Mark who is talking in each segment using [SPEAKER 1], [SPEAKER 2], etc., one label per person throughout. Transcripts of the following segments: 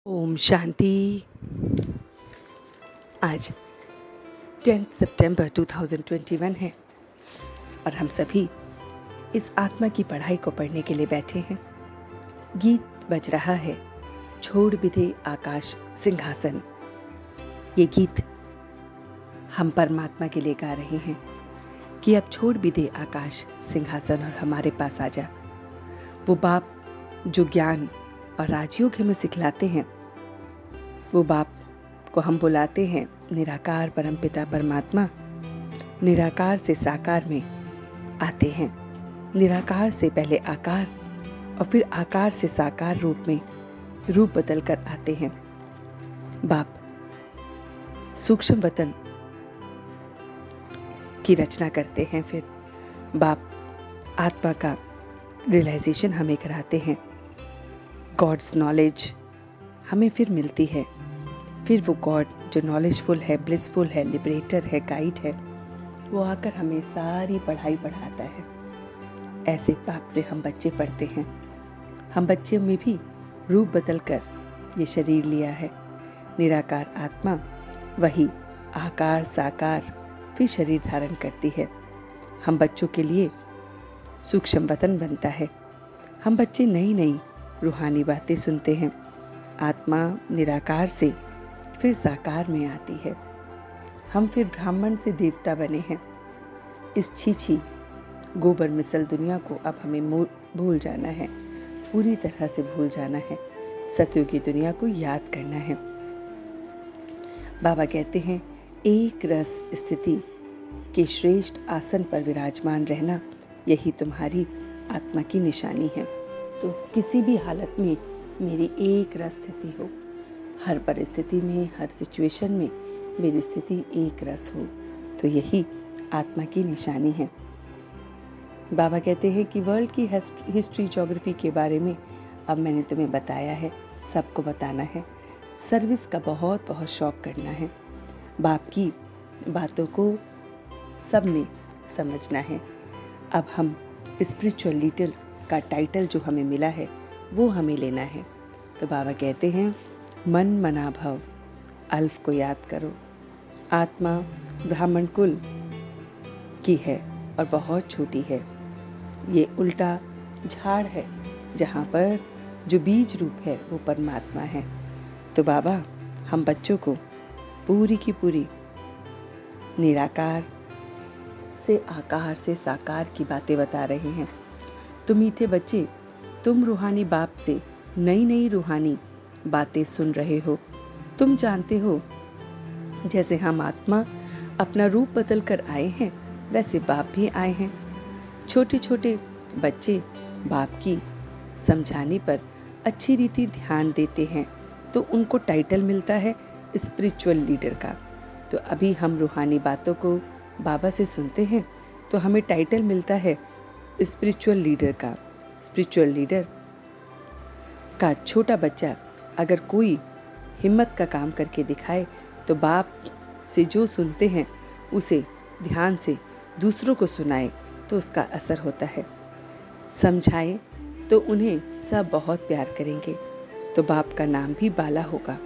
[SPEAKER 1] ओम शांति। आज 10 सितंबर 2021 है और हम सभी इस आत्मा की पढ़ाई को पढ़ने के लिए बैठे हैं। गीत बज रहा है, छोड़ बिधे आकाश सिंहासन। ये गीत हम परमात्मा के लिए गा रहे हैं कि अब छोड़ बिधे आकाश सिंहासन और हमारे पास आ जा। वो बाप जो ज्ञान और राजयोग हमें सिखलाते हैं, वो बाप को हम बुलाते हैं निराकार परमपिता परमात्मा। निराकार से साकार में आते हैं, निराकार से पहले आकार और फिर आकार से साकार रूप में रूप बदल कर आते हैं। बाप सूक्ष्म वतन की रचना करते हैं, फिर बाप आत्मा का रियलाइजेशन हमें कराते हैं। गॉड्स नॉलेज हमें फिर मिलती है। फिर वो गॉड जो नॉलेजफुल है, ब्लिसफुल है, लिबरेटर है, गाइड है, वो आकर हमें सारी पढ़ाई पढ़ाता है। ऐसे बाप से हम बच्चे पढ़ते हैं। हम बच्चे में भी रूप बदल कर ये शरीर लिया है। निराकार आत्मा वही आकार साकार फिर शरीर धारण करती है। हम बच्चों के लिए सूक्ष्म वतन बनता है। हम बच्चे नई नई रूहानी बातें सुनते हैं। आत्मा निराकार से फिर साकार में आती है। हम फिर ब्राह्मण से देवता बने हैं। इस छीछी गोबर मिसल दुनिया को अब हमें भूल जाना है, पूरी तरह से भूल जाना है। सतयुग की दुनिया को याद करना है। बाबा कहते हैं, एक रस स्थिति के श्रेष्ठ आसन पर विराजमान रहना, यही तुम्हारी आत्मा की निशानी है। तो किसी भी हालत में मेरी एक रस स्थिति हो, हर परिस्थिति में, हर सिचुएशन में मेरी स्थिति एक रस हो, तो यही आत्मा की निशानी है। बाबा कहते हैं कि वर्ल्ड की हिस्ट्री ज्योग्राफी के बारे में अब मैंने तुम्हें बताया है, सबको बताना है। सर्विस का बहुत बहुत शौक करना है। बाप की बातों को सबने समझना है। अब हम स्पिरिचुअल लीडर का टाइटल जो हमें मिला है वो हमें लेना है। तो बाबा कहते हैं, मन मना भव, अल्फ को याद करो। आत्मा ब्राह्मण कुल की है और बहुत छोटी है। ये उल्टा झाड़ है जहाँ पर जो बीज रूप है वो परमात्मा है। तो बाबा हम बच्चों को पूरी की पूरी निराकार से आकार से साकार की बातें बता रहे हैं। तो मीठे बच्चे, तुम रूहानी बाप से नई नई रूहानी बातें सुन रहे हो। तुम जानते हो जैसे हम आत्मा अपना रूप बदल कर आए हैं, वैसे बाप भी आए हैं। छोटे छोटे बच्चे बाप की समझाने पर अच्छी रीति ध्यान देते हैं तो उनको टाइटल मिलता है स्पिरिचुअल लीडर का। तो अभी हम रूहानी बातों को बाबा से सुनते हैं तो हमें टाइटल मिलता है स्पिरिचुअल लीडर का। स्पिरिचुअल लीडर का छोटा बच्चा अगर कोई हिम्मत का काम करके दिखाए तो बाप से जो सुनते हैं उसे ध्यान से दूसरों को सुनाए तो उसका असर होता है। समझाए तो उन्हें सब बहुत प्यार करेंगे। तो बाप का नाम भी बाला होगा।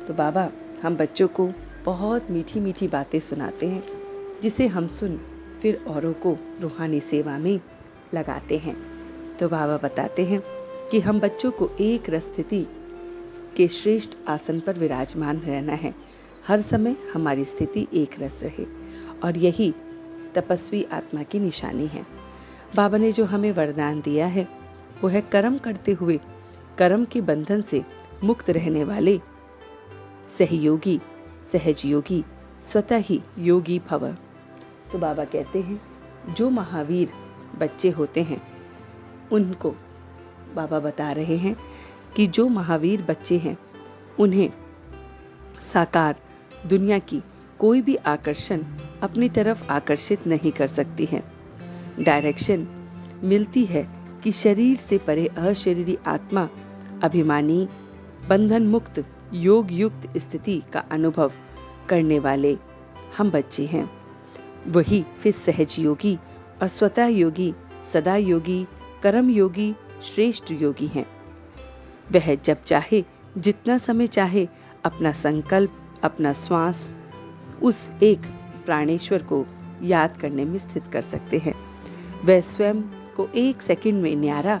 [SPEAKER 1] तो बाबा हम बच्चों को बहुत मीठी मीठी बातें सुनाते हैं जिसे हम सुन फिर औरों को रूहानी सेवा में लगाते हैं। तो बाबा बताते हैं कि हम बच्चों को एक रस स्थिति के श्रेष्ठ आसन पर विराजमान रहना है। हर समय हमारी स्थिति एक रस रहे और यही तपस्वी आत्मा की निशानी है। बाबा ने जो हमें वरदान दिया है वो है कर्म करते हुए कर्म के बंधन से मुक्त रहने वाले सहयोगी सहजयोगी स्वतः ही योगी भव। तो बाबा कहते हैं जो महावीर बच्चे होते हैं उनको बाबा बता रहे हैं कि जो महावीर बच्चे हैं उन्हें साकार दुनिया की कोई भी आकर्षण अपनी तरफ आकर्षित नहीं कर सकती है। डायरेक्शन मिलती है कि शरीर से परे अशरीरी आत्मा अभिमानी बंधन मुक्त योग युक्त स्थिति का अनुभव करने वाले हम बच्चे हैं। वही फिर सहज योगी और स्वतः योगी, सदा योगी, कर्म योगी, श्रेष्ठ योगी हैं। वह जब चाहे जितना समय चाहे अपना संकल्प, अपना श्वास उस एक प्राणेश्वर को याद करने में स्थित कर सकते हैं। वह स्वयं को 1 सेकंड में न्यारा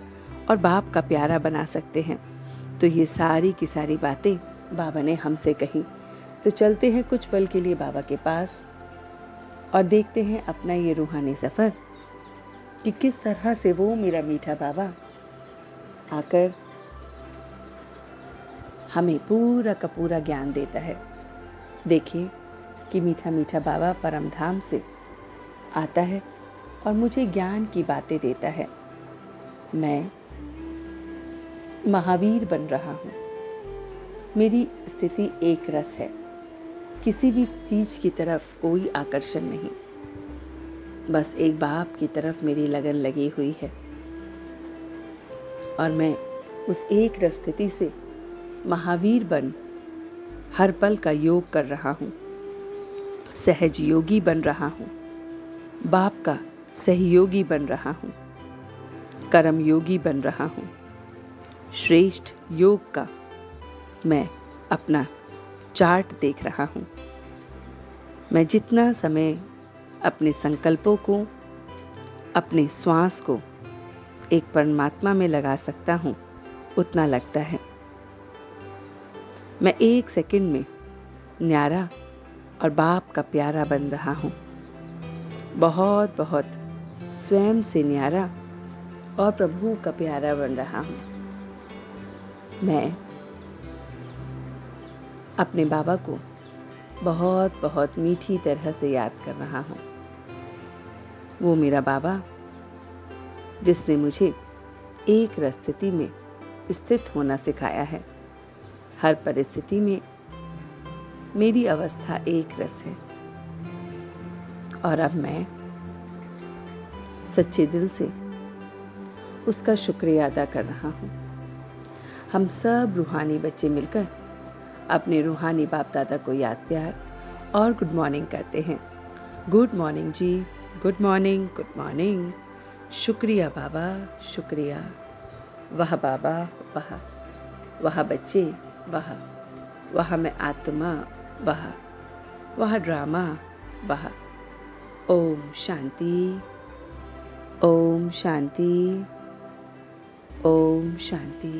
[SPEAKER 1] और बाप का प्यारा बना सकते हैं। तो ये सारी की सारी बातें बाबा ने हमसे कही। तो चलते हैं कुछ पल के लिए बाबा के पास और देखते हैं अपना ये रूहानी सफर कि किस तरह से वो मेरा मीठा बाबा आकर हमें पूरा का पूरा ज्ञान देता है। देखिए कि मीठा मीठा बाबा परम धाम से आता है और मुझे ज्ञान की बातें देता है। मैं महावीर बन रहा हूँ। मेरी स्थिति एक रस है, किसी भी चीज की तरफ कोई आकर्षण नहीं, बस एक बाप की तरफ मेरी लगन लगी हुई है और मैं उस एक रस स्थिति से महावीर बन हर पल का योग कर रहा हूँ, सहज योगी बन रहा हूँ, बाप का सहयोगी बन रहा हूँ, कर्म योगी बन रहा हूँ। श्रेष्ठ योग का मैं अपना चार्ट देख रहा हूँ। मैं जितना समय अपने संकल्पों को, अपने श्वास को एक परमात्मा में लगा सकता हूँ, उतना लगता है। मैं 1 सेकंड में न्यारा और बाप का प्यारा बन रहा हूँ। बहुत बहुत स्वयं से न्यारा और प्रभु का प्यारा बन रहा हूँ। मैं अपने बाबा को बहुत बहुत मीठी तरह से याद कर रहा हूँ। वो मेरा बाबा जिसने मुझे एक रस स्थिति में स्थित होना सिखाया है। हर परिस्थिति में मेरी अवस्था एक रस है और अब मैं सच्चे दिल से उसका शुक्रिया अदा कर रहा हूँ। हम सब रूहानी बच्चे मिलकर अपने रूहानी बाप दादा को याद प्यार और गुड मॉर्निंग करते हैं। गुड मॉर्निंग जी, गुड मॉर्निंग, गुड मॉर्निंग। शुक्रिया बाबा, शुक्रिया। वाह बाबा, वाह। वाह बच्चे, वाह। वाह मैं आत्मा, वाह। वाह ड्रामा, वाह। ओम शांति, ओम शांति, ओम शांति।